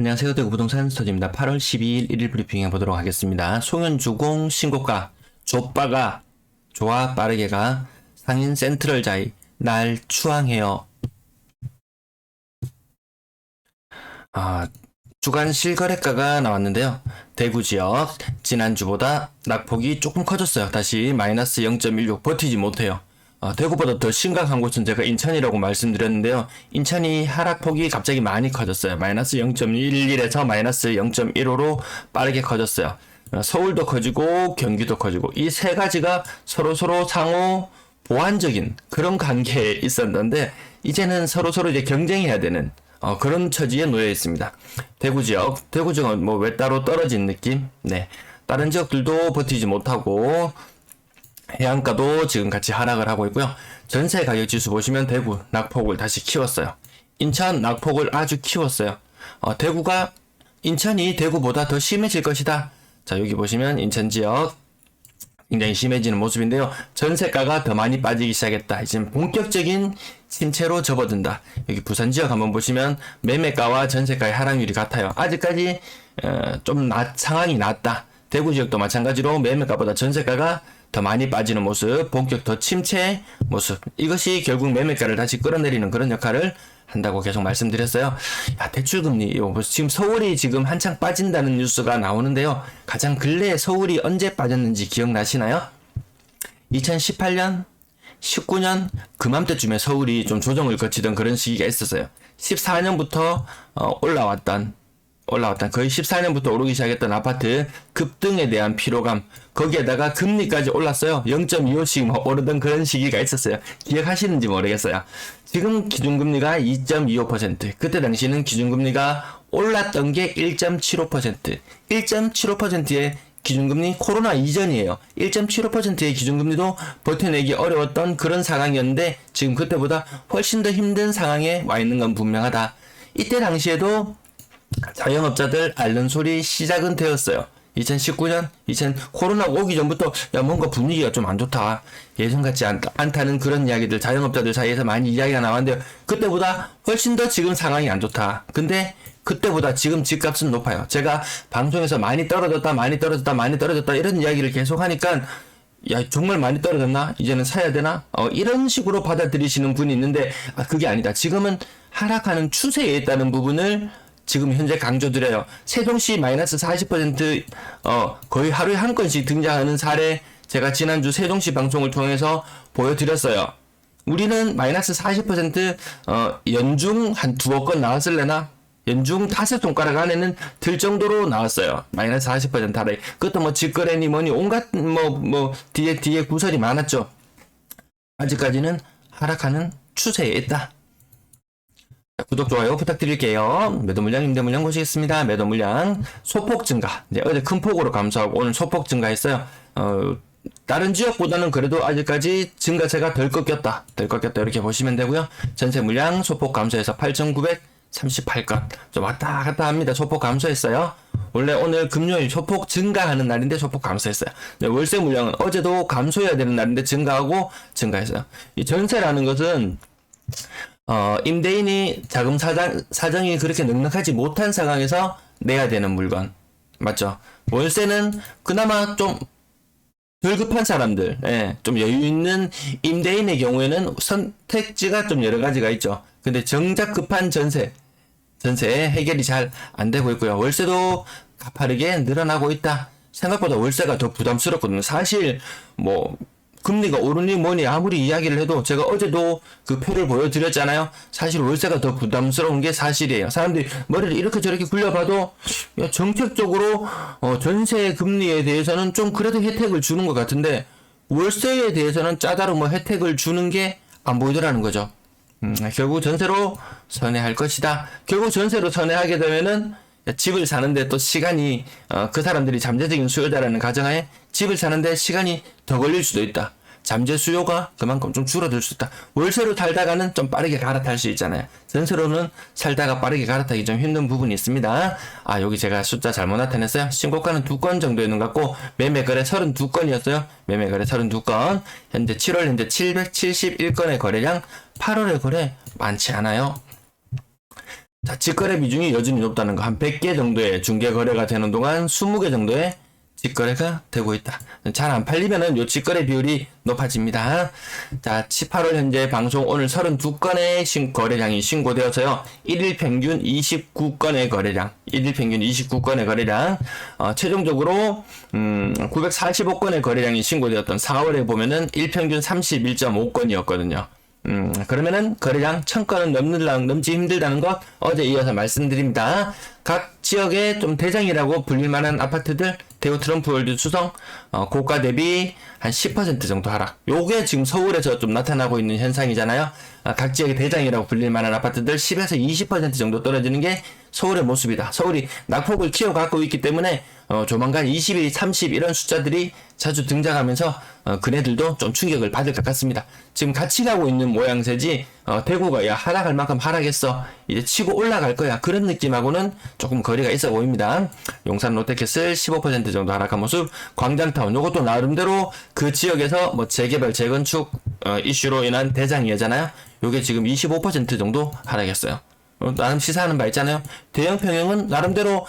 안녕하세요. 대구 부동산 스터디입니다. 8월 12일 1일 브리핑 해보도록 하겠습니다. 송현주공 신고가 좆바가 좋아 빠르게가 상인 센트럴자이 날 추앙해요. 주간 실거래가가 나왔는데요. 대구 지역 지난주보다 낙폭이 조금 커졌어요. 다시 마이너스 0.16 버티지 못해요. 대구보다 더 심각한 곳은 제가 인천이라고 말씀드렸는데요. 인천이 하락폭이 갑자기 많이 커졌어요. 마이너스 0.11에서 마이너스 0.15로 빠르게 커졌어요. 서울도 커지고 경기도 커지고 이 세 가지가 서로 상호 보완적인 그런 관계에 있었는데 이제는 서로 이제 경쟁해야 되는 그런 처지에 놓여 있습니다. 대구 지역은 뭐 왜 따로 떨어진 느낌? 네. 다른 지역들도 버티지 못하고 해안가도 지금 같이 하락을 하고 있고요. 전세 가격 지수 보시면 대구 낙폭을 다시 키웠어요. 인천 낙폭을 아주 키웠어요. 인천이 대구보다 더 심해질 것이다. 자, 여기 보시면 인천 지역 굉장히 심해지는 모습인데요. 전세가가 더 많이 빠지기 시작했다. 이제 본격적인 침체로 접어든다. 여기 부산 지역 한번 보시면 매매가와 전세가의 하락률이 같아요. 아직까지 좀 상황이 낫다. 대구 지역도 마찬가지로 매매가보다 전세가가 더 많이 빠지는 모습, 본격 더 침체 모습. 이것이 결국 매매가를 다시 끌어내리는 그런 역할을 한다고 계속 말씀드렸어요. 대출금리, 지금 서울이 지금 한창 빠진다는 뉴스가 나오는데요. 가장 근래에 서울이 언제 빠졌는지 기억나시나요? 2018년, 19년 그맘때쯤에 서울이 좀 조정을 거치던 그런 시기가 있었어요. 14년부터 올라왔던 거의 14년부터 오르기 시작했던 아파트 급등에 대한 피로감, 거기에다가 금리까지 올랐어요. 0.25씩 오르던 그런 시기가 있었어요. 기억하시는지 모르겠어요. 지금 기준금리가 2.25%, 그때 당시는 기준금리가 올랐던 게 1.75%, 1.75%의 기준금리 코로나 이전이에요. 1.75%의 기준금리도 버텨내기 어려웠던 그런 상황이었는데 지금 그때보다 훨씬 더 힘든 상황에 와 있는 건 분명하다. 이때 당시에도 자영업자들 앓는 소리 시작은 되었어요. 2019년, 코로나가 오기 전부터 뭔가 분위기가 좀 안 좋다. 예전 같지 않다는 그런 이야기들 자영업자들 사이에서 많이 이야기가 나왔는데 그때보다 훨씬 더 지금 상황이 안 좋다. 근데 그때보다 지금 집값은 높아요. 제가 방송에서 많이 떨어졌다 이런 이야기를 계속 하니까 정말 많이 떨어졌나? 이제는 사야 되나? 이런 식으로 받아들이시는 분이 있는데 그게 아니다. 지금은 하락하는 추세에 있다는 부분을 지금 현재 강조드려요. 세종시 마이너스 40% 거의 하루에 한 건씩 등장하는 사례 제가 지난주 세종시 방송을 통해서 보여드렸어요. 우리는 마이너스 40% 연중 한 두어 건 나왔을래나? 연중 5손가락 안에는 들 정도로 나왔어요. 마이너스 40% 하락에. 그것도 뭐 직거래니 뭐니 온갖 뒤에 구설이 많았죠. 아직까지는 하락하는 추세에 있다. 구독, 좋아요 부탁드릴게요. 매도 물량, 임대 물량 보시겠습니다. 매도 물량 소폭 증가. 어제 큰 폭으로 감소하고 오늘 소폭 증가했어요. 다른 지역보다는 그래도 아직까지 증가세가 덜 꺾였다 이렇게 보시면 되고요. 전세 물량 소폭 감소해서 8,938건. 좀 왔다 갔다 합니다. 소폭 감소했어요. 원래 오늘 금요일 소폭 증가하는 날인데 소폭 감소했어요. 월세 물량은 어제도 감소해야 되는 날인데 증가했어요. 이 전세라는 것은 임대인이 자금 사정이 그렇게 넉넉하지 못한 상황에서 내야 되는 물건. 맞죠? 월세는 그나마 좀 덜 급한 사람들, 좀 여유 있는 임대인의 경우에는 선택지가 좀 여러 가지가 있죠. 근데 정작 급한 전세 해결이 잘 안 되고 있고요. 월세도 가파르게 늘어나고 있다. 생각보다 월세가 더 부담스럽거든요. 사실, 금리가 오르니 뭐니 아무리 이야기를 해도 제가 어제도 그 표를 보여드렸잖아요. 사실 월세가 더 부담스러운 게 사실이에요. 사람들이 머리를 이렇게 저렇게 굴려봐도 정책적으로 전세 금리에 대해서는 좀 그래도 혜택을 주는 것 같은데 월세에 대해서는 짜다로 혜택을 주는 게 안 보이더라는 거죠. 결국 전세로 선회할 것이다. 결국 전세로 선회하게 되면은 집을 사는데 또 시간이 그 사람들이 잠재적인 수요자라는 가정하에 집을 사는데 시간이 더 걸릴 수도 있다. 잠재 수요가 그만큼 좀 줄어들 수 있다. 월세로 살다가는 좀 빠르게 갈아탈 수 있잖아요. 전세로는 살다가 빠르게 갈아타기 좀 힘든 부분이 있습니다. 여기 제가 숫자 잘못 나타냈어요. 신고가는 2건 정도 있는 것 같고 매매거래 32건이었어요. 매매거래 32건. 현재 7월 771건의 거래량, 8월의 거래 많지 않아요. 자, 직거래 비중이 여전히 높다는 거. 한 100개 정도의 중개 거래가 되는 동안 20개 정도의 직거래가 되고 있다. 잘 안 팔리면은 요 직거래 비율이 높아집니다. 자, 18월 현재 방송 오늘 32건의 거래량이 신고되어서요. 1일 평균 29건의 거래량. 1일 평균 29건의 거래량. 최종적으로 945건의 거래량이 신고되었던 4월에 보면은 일평균 31.5건이었거든요. 그러면은 거래량 1000건은 넘지 힘들다는 것 어제 이어서 말씀드립니다. 각 지역의 좀 대장이라고 불릴 만한 아파트들, 대우 트럼프월드 수성, 고가 대비 한 10% 정도 하락. 요게 지금 서울에서 좀 나타나고 있는 현상이잖아요. 각 지역의 대장이라고 불릴 만한 아파트들 10에서 20% 정도 떨어지는 게 서울의 모습이다. 서울이 낙폭을 키워갖고 있기 때문에 조만간 20, 30 이런 숫자들이 자주 등장하면서 그네들도 좀 충격을 받을 것 같습니다. 지금 같이 가고 있는 모양새지 대구가 야 하락할 만큼 하락했어. 이제 치고 올라갈 거야. 그런 느낌하고는 조금 거리가 있어 보입니다. 용산 롯데캐슬 15% 정도 하락한 모습. 광장타운 요것도 나름대로 그 지역에서 뭐 재개발 재건축 이슈로 인한 대장이었잖아요. 요게 지금 25% 정도 하락했어요. 나름 시사하는 바 있잖아요. 대형 평형은 나름대로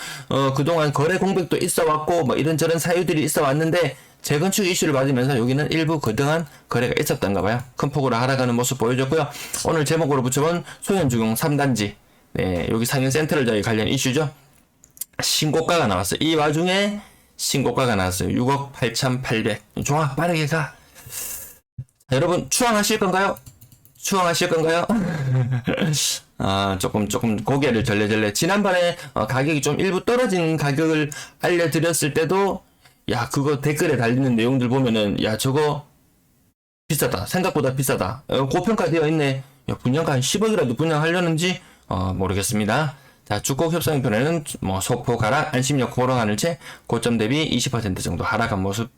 그동안 거래 공백도 있어 왔고 뭐 이런저런 사유들이 있어 왔는데 재건축 이슈를 받으면서 여기는 일부 거등한 거래가 있었던가 봐요. 큰 폭으로 하락하는 모습 보여줬고요. 오늘 제목으로 붙여본 소현주공 3단지 네, 여기 상현 센트럴자의 관련 이슈죠. 신고가가 나왔어요. 이 와중에 신고가가 나왔어요. 6억 8,800. 좋아, 빠르게 가. 자, 여러분 추앙하실 건가요? 추앙하실 건가요? 조금 고개를 절레절레. 지난번에 가격이 좀 일부 떨어진 가격을 알려드렸을 때도 야 그거 댓글에 달리는 내용들 보면은 야 저거 비싸다, 생각보다 비싸다, 고평가되어 있네. 야, 분양가 한 10억이라도 분양하려는지 모르겠습니다. 자, 주택 협상편에는 뭐 소폭 가락, 안심역 호랑하늘채 고점 대비 20% 정도 하락한 모습.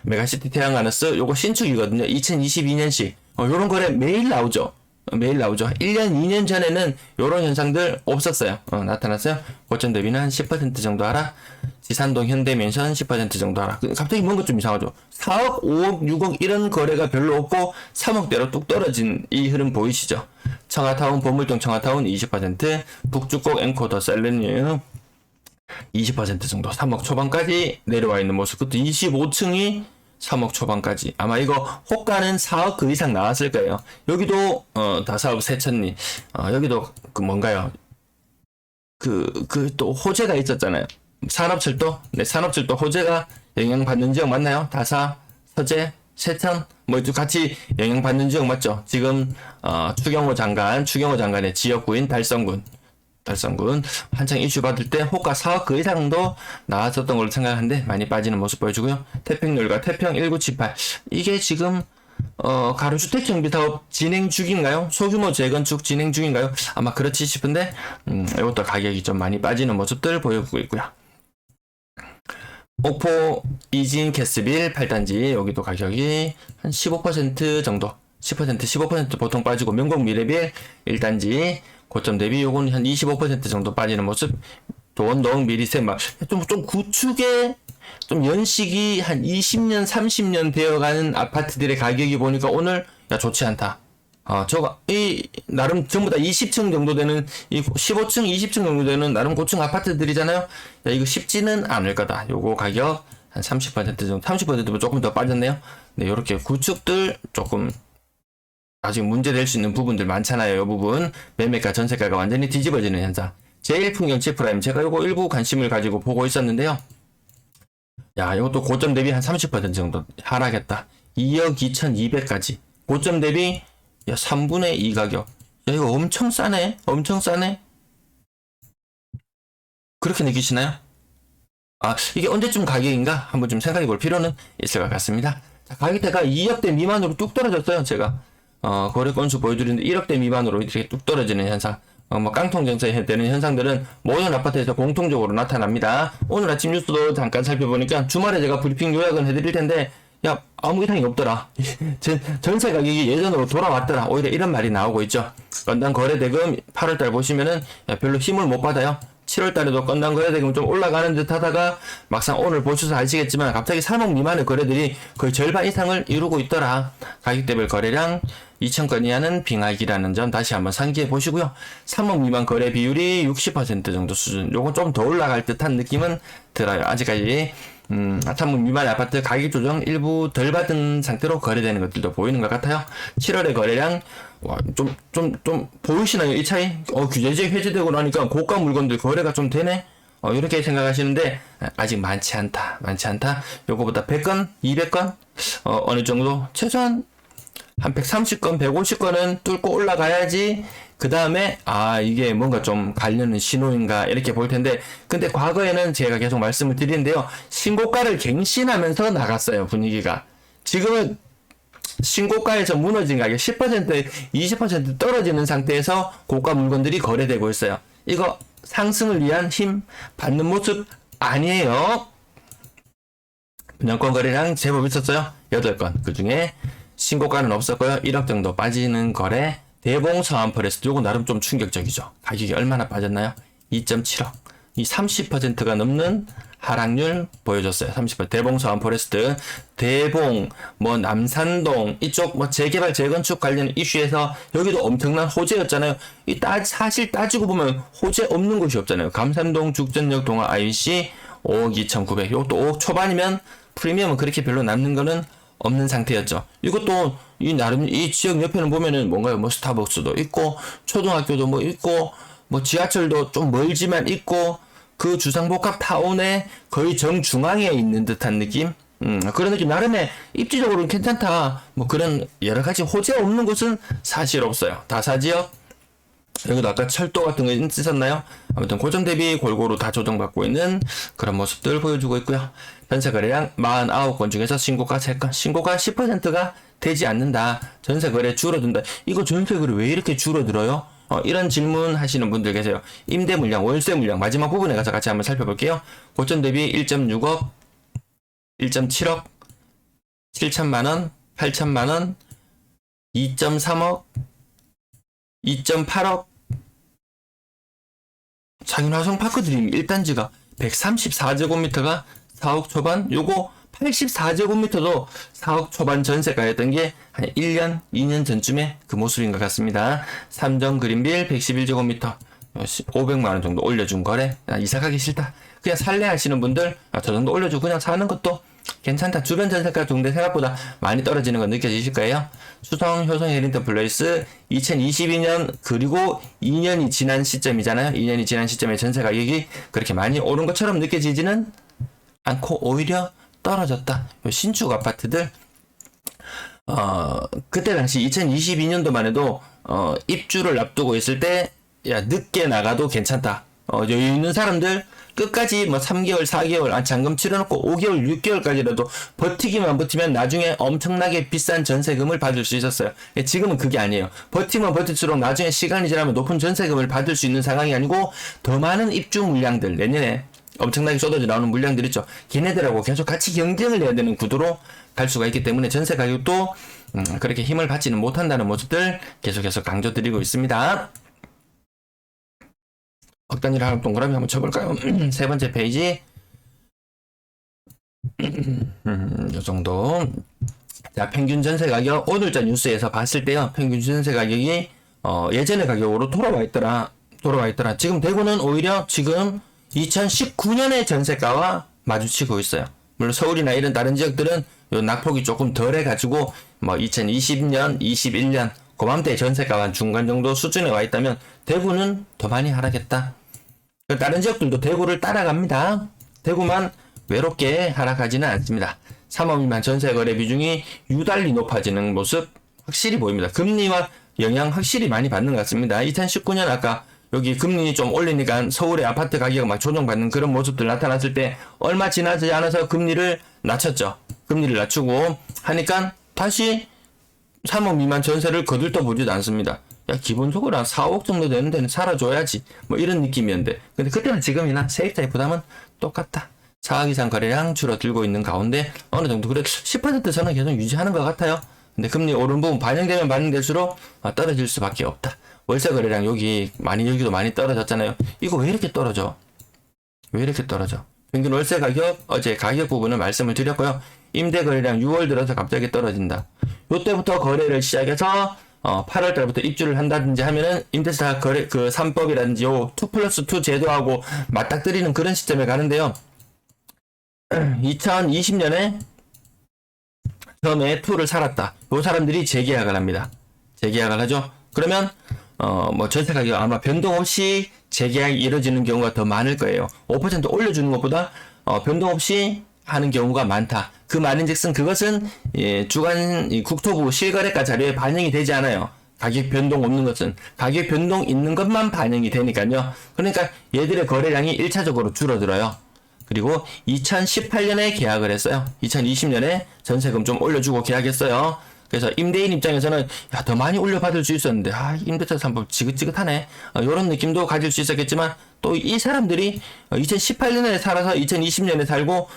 메가시티 태양가너스 요거 신축이거든요. 2022년식 요런 거래 매일 나오죠. 매일 나오죠. 1년, 2년 전에는 요런 현상들 없었어요. 나타났어요. 고점 대비는 한 10% 정도 하락. 지산동 현대맨션 10% 정도 하락. 갑자기 뭔가 좀 이상하죠. 4억, 5억, 6억 이런 거래가 별로 없고 3억대로 뚝 떨어진 이 흐름 보이시죠? 청하타운, 보물동 청하타운 20%, 북주곡 앵코더 셀레니움 20% 정도 3억 초반까지 내려와 있는 모습. 그것도 25층이 3억 초반까지. 아마 이거 호가는 4억 그 이상 나왔을 거예요. 여기도 다사업 세천리 여기도 그 뭔가요? 또 호재가 있었잖아요. 산업철도, 네, 산업철도 호재가 영향받는 지역 맞나요? 다사, 서재, 세천 뭐 같이 영향받는 지역 맞죠? 지금 추경호 장관의 지역구인 달성군 한창 이슈 받을 때 호가 4억 그 이상도 나왔었던 걸로 생각하는데 많이 빠지는 모습 보여주고요. 태평열과 태평 1978 이게 지금 가로주택 정비사업 진행 중인가요? 소규모 재건축 진행 중인가요? 아마 그렇지 싶은데 이것도 가격이 좀 많이 빠지는 모습들 보여주고 있고요. 옥포 이진 캐스빌 8단지 여기도 가격이 한 15% 정도 15% 보통 빠지고 명곡 미래빌 1단지 고점 대비 요건 한 25% 정도 빠지는 모습. 원동 미리세 좀 구축에 좀 연식이 한 20년 30년 되어가는 아파트들의 가격이 보니까 오늘 야 좋지 않다. 저거 이 나름 전부 다 20층 정도 되는 이 15층 20층 정도 되는 나름 고층 아파트들이잖아요. 야 이거 쉽지는 않을 거다. 요거 가격 한 30% 정도 30%면 조금 더 빠졌네요. 네, 요렇게 구축들 조금 아직 문제될 수 있는 부분들 많잖아요. 이 부분 매매가 전세가가 완전히 뒤집어지는 현상. 제1풍경치 프라임 제가 요거 일부 관심을 가지고 보고 있었는데요. 야 이것도 고점 대비 한 30% 정도 하락했다. 2억 2,200까지 고점 대비 야 3분의 2 가격. 야 이거 엄청 싸네. 엄청 싸네. 그렇게 느끼시나요? 이게 언제쯤 가격인가 한번 좀 생각해 볼 필요는 있을 것 같습니다. 자, 가격대가 2억대 미만으로 뚝 떨어졌어요. 제가 거래 건수 보여드리는데 1억대 미만으로 이렇게 뚝 떨어지는 현상. 뭐 깡통 정세 되는 현상들은 모든 아파트에서 공통적으로 나타납니다. 오늘 아침 뉴스도 잠깐 살펴보니까 주말에 제가 브리핑 요약은 해드릴 텐데 야 아무 이상이 없더라. 전세 가격이 예전으로 돌아왔더라. 오히려 이런 말이 나오고 있죠. 건당 거래대금 8월달 보시면은 야, 별로 힘을 못 받아요. 7월달에도 건당 거래대금 좀 올라가는 듯 하다가 막상 오늘 보셔서 아시겠지만 갑자기 3억 미만의 거래들이 거의 절반 이상을 이루고 있더라. 가격대별 거래량 2천 건 이하는 빙하기라는 점 다시 한번 상기해 보시고요. 3억 미만 거래 비율이 60% 정도 수준. 요건 좀 더 올라갈 듯한 느낌은 들어요. 아직까지 3억 미만 아파트 가격 조정 일부 덜 받은 상태로 거래되는 것들도 보이는 것 같아요. 7월의 거래량 좀 보이시나요? 이 차이? 규제제 해제되고 나니까 고가 물건들 거래가 좀 되네. 이렇게 생각하시는데 아직 많지 않다. 요거보다 100건, 200건 어느 정도 최소한 한 130건, 150건은 뚫고 올라가야지 그 다음에 이게 뭔가 좀 가려는 신호인가 이렇게 볼 텐데, 근데 과거에는 제가 계속 말씀을 드리는데요, 신고가를 갱신하면서 나갔어요. 분위기가. 지금은 신고가에서 무너진 가격 10%, 20% 떨어지는 상태에서 고가 물건들이 거래되고 있어요. 이거 상승을 위한 힘 받는 모습 아니에요. 분양권 거래량 제법 있었어요. 8건. 그 중에 신고가는 없었고요. 1억 정도 빠지는 거래. 대봉 서안 포레스트, 요거 나름 좀 충격적이죠. 가격이 얼마나 빠졌나요? 2.7억. 이 30%가 넘는 하락률 보여줬어요. 30%. 대봉 서안 포레스트, 대봉, 남산동, 이쪽 재개발, 재건축 관련 이슈에서 여기도 엄청난 호재였잖아요. 사실 따지고 보면 호재 없는 곳이 없잖아요. 감산동, 죽전역, 동아 IBC, 5억 2,900. 요것도 5억 초반이면 프리미엄은 그렇게 별로 남는 거는 없는 상태였죠. 이것도 나름 이 지역 옆에는 보면은 뭔가요? 스타벅스도 있고, 초등학교도 있고, 지하철도 좀 멀지만 있고, 그 주상복합 타운의 거의 정중앙에 있는 듯한 느낌? 그런 느낌. 나름의 입지적으로는 괜찮다. 그런 여러 가지 호재 없는 곳은 사실 없어요. 다사지역, 여기도 아까 철도 같은 거 있었나요? 아무튼 고점 대비 골고루 다 조정받고 있는 그런 모습들 보여주고 있고요. 전세 거래량 49건 중에서 신고가 3건, 신고가 10%가 되지 않는다. 전세 거래 줄어든다. 이거 전세 거래 왜 이렇게 줄어들어요? 이런 질문 하시는 분들 계세요. 임대 물량, 월세 물량 마지막 부분에 가서 같이 한번 살펴볼게요. 고점 대비 1.6억, 1.7억, 7천만원, 8천만원, 2.3억, 2.8억, 상인화성 파크드림 1단지가 134제곱미터가 4억 초반, 요거 84제곱미터도 4억 초반 전세가였던 게 한 1년, 2년 전쯤에 그 모습인 것 같습니다. 삼정 그린빌 111제곱미터 500만원 정도 올려준 거래. 이사가기 싫다, 그냥 살래 하시는 분들 저 정도 올려주고 그냥 사는 것도 괜찮다. 주변 전세가 동대 생각보다 많이 떨어지는 거 느껴지실 거예요. 수성, 효성, 해링턴 플레이스 2022년 그리고 2년이 지난 시점이잖아요. 2년이 지난 시점에 전세 가격이 그렇게 많이 오른 것처럼 느껴지지는 않고 오히려 떨어졌다. 신축 아파트들 그때 당시 2022년도만 해도 입주를 앞두고 있을 때 늦게 나가도 괜찮다. 여유 있는 사람들 끝까지 3개월, 4개월 잔금 치러놓고 5개월, 6개월까지라도 버티면 나중에 엄청나게 비싼 전세금을 받을 수 있었어요. 지금은 그게 아니에요. 버티면 버틸수록 나중에 시간이 지나면 높은 전세금을 받을 수 있는 상황이 아니고 더 많은 입주 물량들, 내년에 엄청나게 쏟아져 나오는 물량들 있죠. 걔네들하고 계속 같이 경쟁을 해야 되는 구도로 갈 수가 있기 때문에 전세 가격도 그렇게 힘을 받지는 못한다는 모습들 계속해서 강조드리고 있습니다. 억단위를 하는 동그라미 한번 쳐볼까요? 세 번째 페이지. 요 정도. 자, 평균 전세 가격. 오늘자 뉴스에서 봤을 때요, 평균 전세 가격이, 예전의 가격으로 돌아와 있더라. 지금 대구는 오히려 지금 2019년의 전세가와 마주치고 있어요. 물론 서울이나 이런 다른 지역들은 요 낙폭이 조금 덜 해가지고, 2020년, 21년, 그맘때 전세가가 한 중간 정도 수준에 와 있다면, 대구는 더 많이 하락했다. 다른 지역들도 대구를 따라갑니다. 대구만 외롭게 하락하지는 않습니다. 3억 미만 전세 거래 비중이 유달리 높아지는 모습 확실히 보입니다. 금리와 영향 확실히 많이 받는 것 같습니다. 2019년 아까 여기 금리 좀 올리니까 서울의 아파트 가격 막 조정받는 그런 모습들 나타났을 때 얼마 지나지 않아서 금리를 낮췄죠. 금리를 낮추고 하니까 다시 3억 미만 전세를 거들떠 보지도 않습니다. 기본적으로 한 4억 정도 되는 데는 살아줘야지. 이런 느낌이었는데. 근데 그때는 지금이나 세입자의 부담은 똑같다. 4억 이상 거래량 줄어들고 있는 가운데 어느 정도 그래도 10% 저는 계속 유지하는 것 같아요. 근데 금리 오른 부분 반영되면 반영될수록 떨어질 수밖에 없다. 월세 거래량 여기도 많이 떨어졌잖아요. 이거 왜 이렇게 떨어져? 평균 월세 가격, 어제 가격 부분을 말씀을 드렸고요. 임대 거래량 6월 들어서 갑자기 떨어진다. 요때부터 거래를 시작해서 8월 달부터 입주를 한다든지 하면은 임대차 거래 그 3법이라든지 요 2+2 제도하고 맞닥뜨리는 그런 시점에 가는데요. 2020년에 처음에 2를 살았다. 요 사람들이 재계약을 합니다. 재계약을 하죠. 그러면 뭐 전세 가격 아마 변동 없이 재계약이 이루어지는 경우가 더 많을 거예요. 5% 올려주는 것보다 변동 없이 하는 경우가 많다. 그 말인즉슨 그것은 주간 국토부 실거래가 자료에 반영이 되지 않아요. 가격 변동 없는 것은 가격 변동 있는 것만 반영이 되니까요. 그러니까 얘들의 거래량이 1차적으로 줄어들어요. 그리고 2018년에 계약을 했어요. 2020년에 전세금 좀 올려주고 계약했어요. 그래서 임대인 입장에서는 야, 더 많이 올려받을 수 있었는데 임대차 3법 지긋지긋하네. 이런 느낌도 가질 수 있었겠지만 또 이 사람들이 2018년에 살아서 2020년에 살고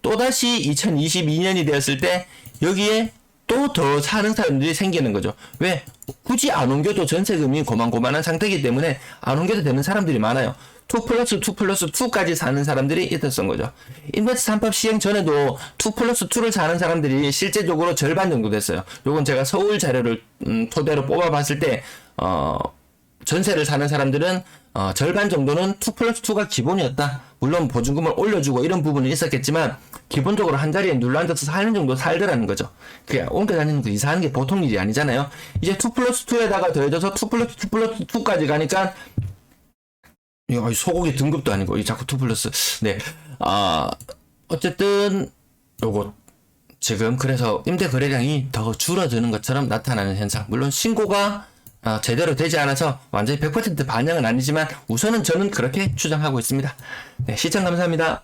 또다시 2022년이 되었을 때 여기에 또 더 사는 사람들이 생기는 거죠. 왜? 굳이 안 옮겨도 전세금이 고만고만한 상태이기 때문에 안 옮겨도 되는 사람들이 많아요. 2+2+2까지 사는 사람들이 있었던 거죠. 임대차 3법 시행 전에도 2+2를 사는 사람들이 실제적으로 절반 정도 됐어요. 요건 제가 서울 자료를 토대로 뽑아봤을 때 전세를 사는 사람들은 절반 정도는 2+2가 기본이었다. 물론 보증금을 올려주고 이런 부분은 있었겠지만 기본적으로 한 자리에 눌러앉아서 사는 정도 살더라는 거죠. 그냥 옮겨 다니는 거 이사하는 게 보통 일이 아니잖아요. 이제 2+2에다가 더해져서 2+2+2까지 가니까 소고기 등급도 아니고 자꾸 2+. 네. 어쨌든 요거 지금 그래서 임대 거래량이 더 줄어드는 것처럼 나타나는 현상. 물론 신고가 제대로 되지 않아서 완전히 100% 반영은 아니지만 우선은 저는 그렇게 추정하고 있습니다. 네, 시청 감사합니다.